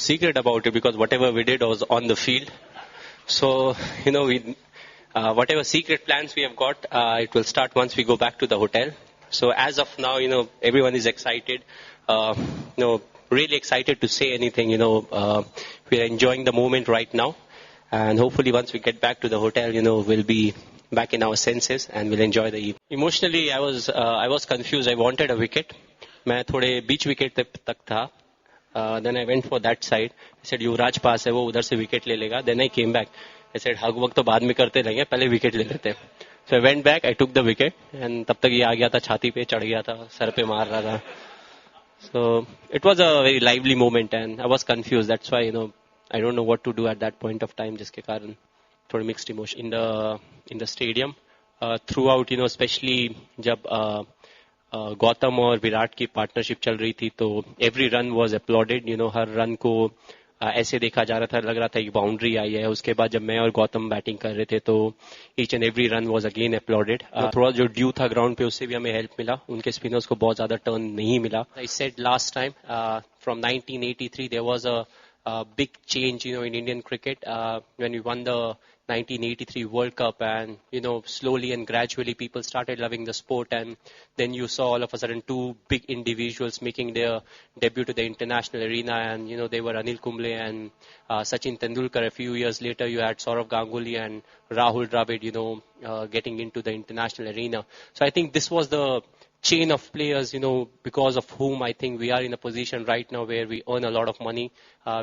secret about it because whatever we did was on the field. So, whatever secret plans we have got, it will start once we go back to the hotel. So as of now, everyone is excited, really excited to say anything, we are enjoying the moment right now. And hopefully once we get back to the hotel, we'll be back in our senses and we'll enjoy the evening. Emotionally, I was confused. I wanted a wicket. मैं थोड़े बीच wicket तक था. Then I went for that side. I said, युवराज पास है, वो उधर से wicket ले लेगा. Then I came back. I said, हग वक्त तो बाद में करते रहेंगे, पहले विकेट ले लेते हैं. So I went back, I took the wicket, and तब तक ये आ गया था, छाती पे चढ़ गया था, सर पे मार रहा था. So it was a very lively moment, and I was confused. That's why, I don't know what to do at that point of time, जिसके कारण थोड़ी mixed emotion in the stadium. Throughout, especially जब गौतम और विराट की partnership चल रही थी, तो every run was applauded. Her run को ऐसे देखा जा रहा था, लग रहा था कि बाउंड्री आई है. उसके बाद जब मैं और गौतम बैटिंग कर रहे थे, तो each and every run was again uploaded. थोड़ा जो ड्यू था ग्राउंड पे, उससे भी हमें हेल्प मिला. उनके स्पिनर्स को बहुत ज्यादा टर्न नहीं मिला. I said last time from 1983 there was a big change, in Indian cricket when we won the 1983 World Cup, and slowly and gradually people started loving the sport, and then you saw all of a sudden two big individuals making their debut to the international arena, and they were Anil Kumble and Sachin Tendulkar. A few years later you had Saurav Ganguly and Rahul Dravid getting into the international arena. So I think this was the chain of players, because of whom I think we are in a position right now where we earn a lot of money.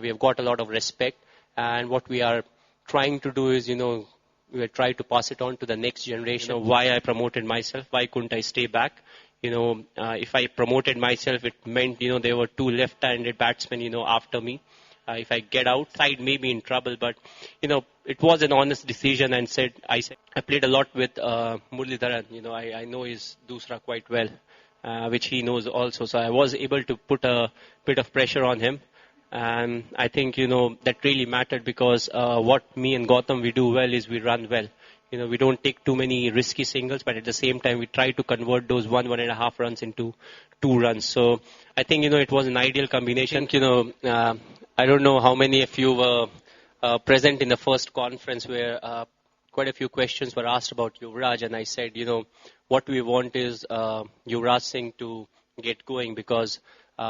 We have got a lot of respect, and what we are trying to do is, we will try to pass it on to the next generation. Why I promoted myself, why couldn't I stay back? If I promoted myself, it meant, there were two left-handed batsmen, after me. If I get outside, maybe in trouble, but, it was an honest decision, and I played a lot with Muralidharan. I know his Dusra quite well, which he knows also. So I was able to put a bit of pressure on him. And I think, that really mattered because what me and Gautam, we do well is we run well. We don't take too many risky singles, but at the same time, we try to convert those 1.5 runs into 2 runs. So I think, it was an ideal combination. I don't know how many of you were present in the first conference where quite a few questions were asked about Yuvraj, and I said, what we want is Yuvraj Singh to get going because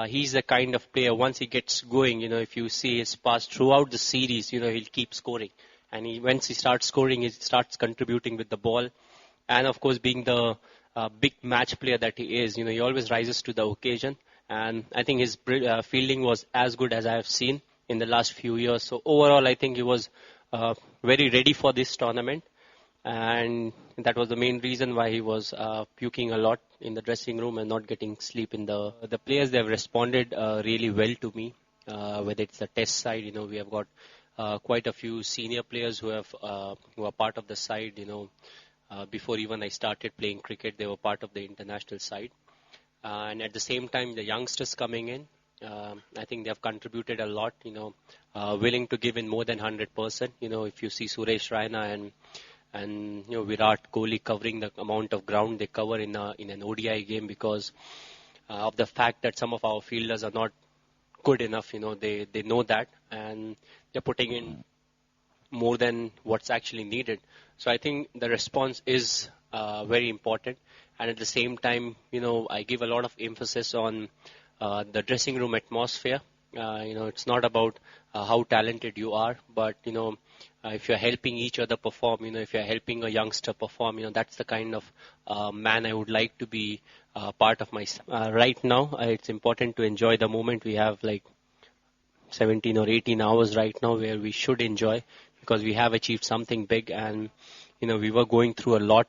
he's the kind of player, once he gets going, if you see his pass throughout the series, he'll keep scoring. And once he starts scoring, he starts contributing with the ball. And of course, being the big match player that he is, he always rises to the occasion. And I think his fielding was as good as I have seen in the last few years. So overall, I think he was very ready for this tournament. And that was the main reason why he was puking a lot in the dressing room and not getting sleep in the players. They have responded really well to me, whether it's the test side. We have got quite a few senior players who are part of the side. Before even I started playing cricket, they were part of the international side. And at the same time, the youngsters coming in, I think they have contributed a lot. Willing to give in more than 100%. If you see Suresh Raina and Virat Kohli covering the amount of ground they cover in an ODI game because of the fact that some of our fielders are not good enough. They know that, and they're putting in more than what's actually needed. So I think the response is very important. And at the same time, I give a lot of emphasis on the dressing room atmosphere. It's not about how talented you are, but, if you're helping each other perform, if you're helping a youngster perform, that's the kind of man I would like to be part of myself. Right now, it's important to enjoy the moment. We have like 17 or 18 hours right now where we should enjoy because we have achieved something big and, we were going through a lot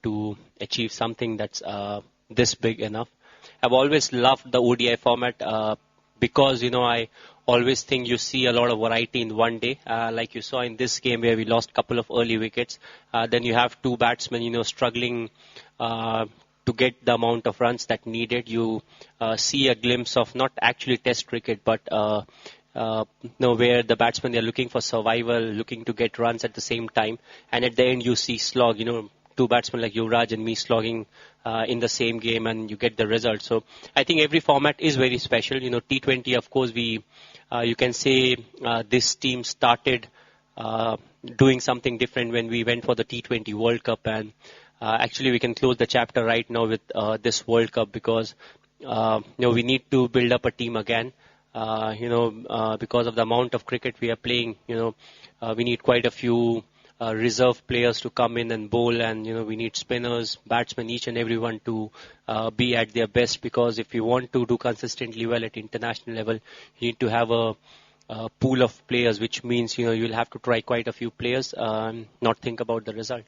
to achieve something that's this big enough. I've always loved the ODI format because, I always think you see a lot of variety in one day. Like you saw in this game where we lost a couple of early wickets. Then you have two batsmen, struggling to get the amount of runs that needed. You see a glimpse of not actually test cricket, but where the batsmen, they're looking for survival, looking to get runs at the same time. And at the end, you see slog, two batsmen like Yuvraj and me slogging in the same game, and you get the result. So I think every format is very special. T20, of course, you can say this team started doing something different when we went for the T20 World Cup, and actually we can close the chapter right now with this World Cup, because we need to build up a team again. Because of the amount of cricket we are playing, we need quite a few reserve players to come in and bowl, and we need spinners, batsmen, each and everyone to be at their best, because if you want to do consistently well at international level, you need to have a pool of players, which means you'll have to try quite a few players, not think about the result.